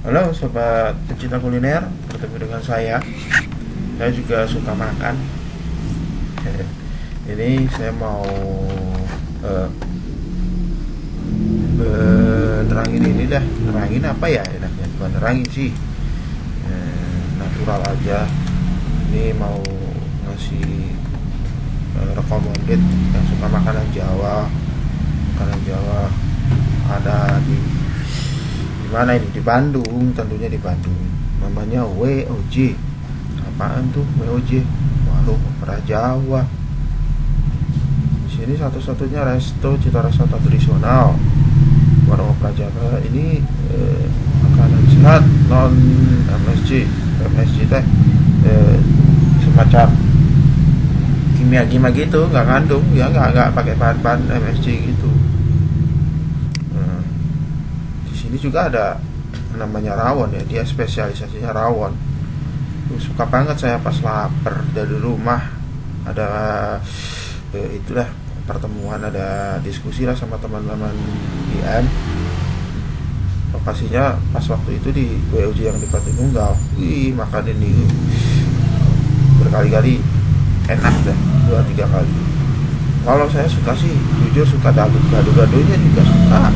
Halo sobat pecinta kuliner, bertemu dengan saya. Saya juga suka makan. Ini saya mau eh, terangin ini dah. Terangin apa ya enaknya? Bukan terangin sih, natural aja. Ini mau ngasih recommended yang suka makanan Jawa. Makanan Jawa ada di mana ini, di Bandung, tentunya di Bandung. Namanya WOJ. Apaan tuh WOJ? Warung Opera Jawa. Di sini satu-satunya resto cita rasa tradisional. Warung Opera Jawa ini makanan sehat, non MSG. MSG teh semacam kimia-kimia gitu, nggak ngandung ya, nggak pakai bahan-bahan MSG gitu. Ini juga ada namanya rawon ya, dia spesialisasinya rawon. Suka banget saya pas lapar dari rumah. Ada itulah pertemuan, ada diskusi lah sama teman-teman IM. Lokasinya pas waktu itu di WOJ yang di Batu Nunggal. Makan ini berkali-kali, enak dah, 2-3 kali. Kalau saya suka sih, jujur suka gado-gadonya juga suka.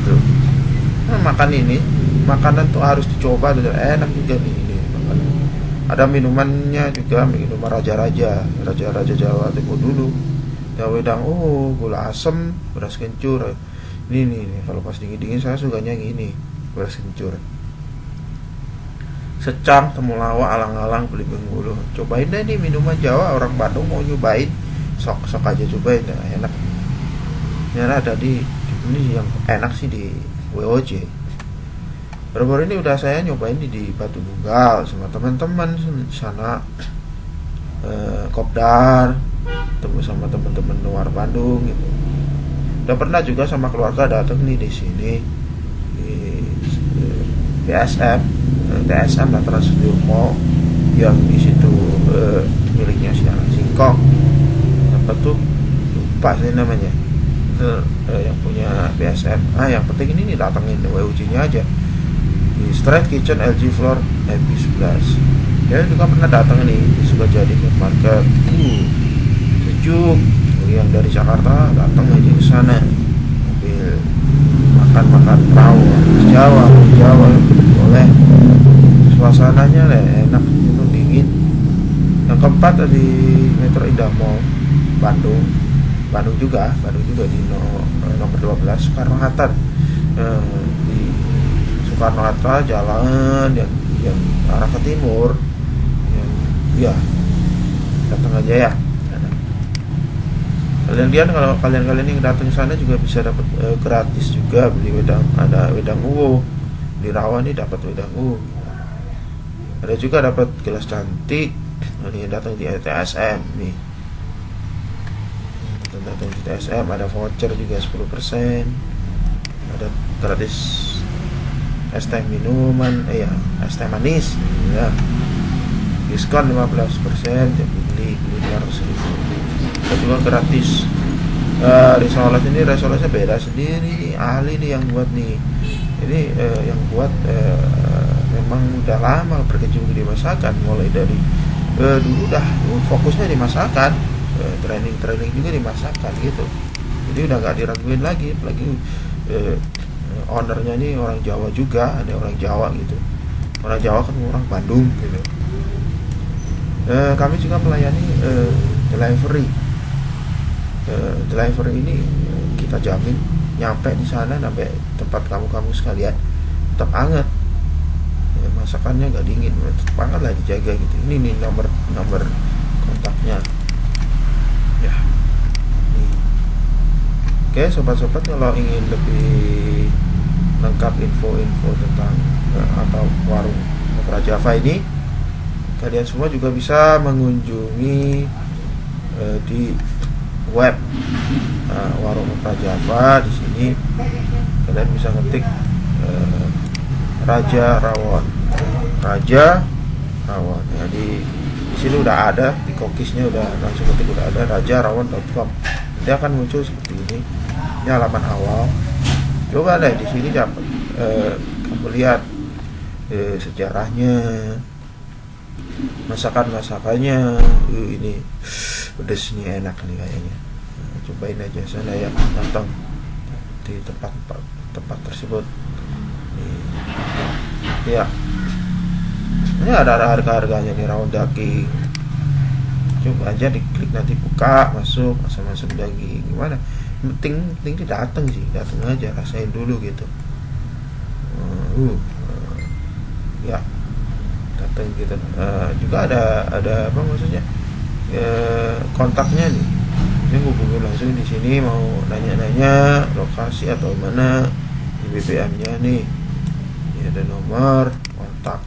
Tuh. Makan ini, makanan tuh harus dicoba, enak juga nih ini makanan. Ada minumannya juga, minuman raja-raja Jawa Timur dulu. Ya wedang gula asem, beras kencur. Ini nih, kalau pas dingin saya sukanya yang ini, beras kencur. Secang, temulawak, alang-alang, beli Bengkulu. Cobain deh nih minuman Jawa, orang Bandung mau nyobain, sok aja cobain, enak. Ini ada di ini yang enak sih di WOJ. Baru-baru ini udah saya nyobain di Batu Nunggal sama teman-teman di sana, kopdar, ketemu sama teman-teman luar Bandung gitu. Udah pernah juga sama keluarga datang nih di sini di TSM lah, Trans Studio Mall, yang di situ miliknya si anak singkong. Apa tuh? Lupa sih namanya. Yang punya BSM. Yang penting ini nih datangin WOJ-nya aja di Street Kitchen LG Floor MP11. Dia juga pernah datang nih di Sukajadi Market. Sejuk. Yang dari Jakarta datang aja ke sana, ambil makan rawon Jawa boleh. Suasananya enak, minum dingin. Yang keempat di Metro Indah Mall Bandung juga di nomor 12 Soekarno Hatta. Di Soekarno Hatta jalan yang arah ke timur, yang datang aja ya. Kalau kalian yang datang ke sana juga bisa dapat gratis juga, beli wedang, ada wedang uwo. Di rawon ini dapat wedang uwo. Ada juga dapat gelas cantik. Ini datang di TSM nih. Datang di TSM ada voucher juga 10%. Ada gratis es teh minuman, es teh manis ya. Diskon 15%, beli 200.000. Ada juga gratis risolanya beda sendiri, ahli nih yang buat nih. Ini yang buat memang udah lama berkecimpung di masakan, mulai dari dulu fokusnya di masakan, training juga di masakan gitu. Jadi udah gak diraguin lagi, apalagi ownernya ini orang Jawa juga, ada orang Jawa gitu. Orang Jawa kan orang Bandung gitu. Kami juga melayani delivery ini, kita jamin nyampe di sana, sampai tempat kamu sekalian tetap hangat. Masakannya nggak dingin, tetap hangat lah, dijaga gitu. Ini nih nomor kontaknya ya nih. Oke sobat-sobat, kalau ingin lebih lengkap info tentang atau warung Opera Java ini, kalian semua juga bisa mengunjungi di web warung Opera Java. Di sini kalian bisa ngetik Raja Rawon ya. Di sini udah ada, di cookiesnya udah langsung ketik, udah ada rajarawon.com. Dia akan muncul seperti ini. Ini halaman awal. Coba deh di sini kamu lihat sejarahnya, masakannya. Ini pedes nih, enak nih kayaknya. Cobain aja sana ya, datang di tempat tersebut. Ya, ini ada harga-harganya nih, rawon daging. Coba aja diklik, nanti buka, masuk daging. Gimana? Penting datang sih, datang aja, rasain dulu gitu. Ya, datang gitu. Juga ada apa maksudnya? Kontaknya nih. Ini hubungi langsung di sini, mau nanya-nanya lokasi atau mana, di BBM-nya nih. Ini ada nomor kontak.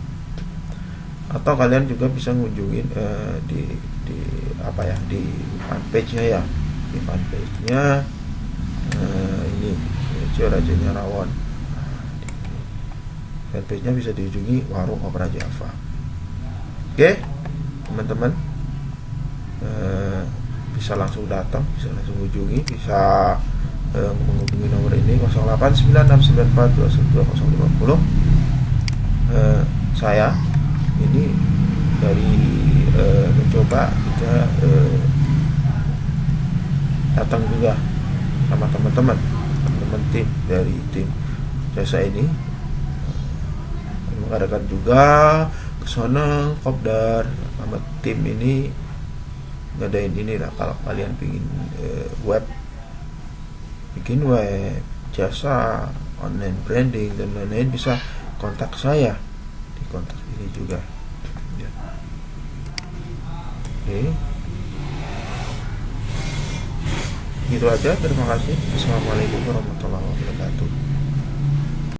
Atau kalian juga bisa ngunjungin di apa ya, di fanpage-nya ya. Di fanpage-nya ini Rajanya Rawon. Fanpage-nya bisa dikunjungi, Warung Opera Java. Oke, teman-teman, bisa langsung datang, bisa langsung kunjungi, bisa menghubungi nomor ini 089694212050. Saya ini dari mencoba juga datang juga sama teman-teman tim dari tim jasa ini, mengadakan juga ke sana kopdar sama tim ini ngadain ini lah. Kalau kalian bikin web, jasa online branding dan lain-lain, bisa kontak saya di kontak ini juga ya. Oke, gitu aja. Terima kasih. Assalamualaikum warahmatullahi wabarakatuh.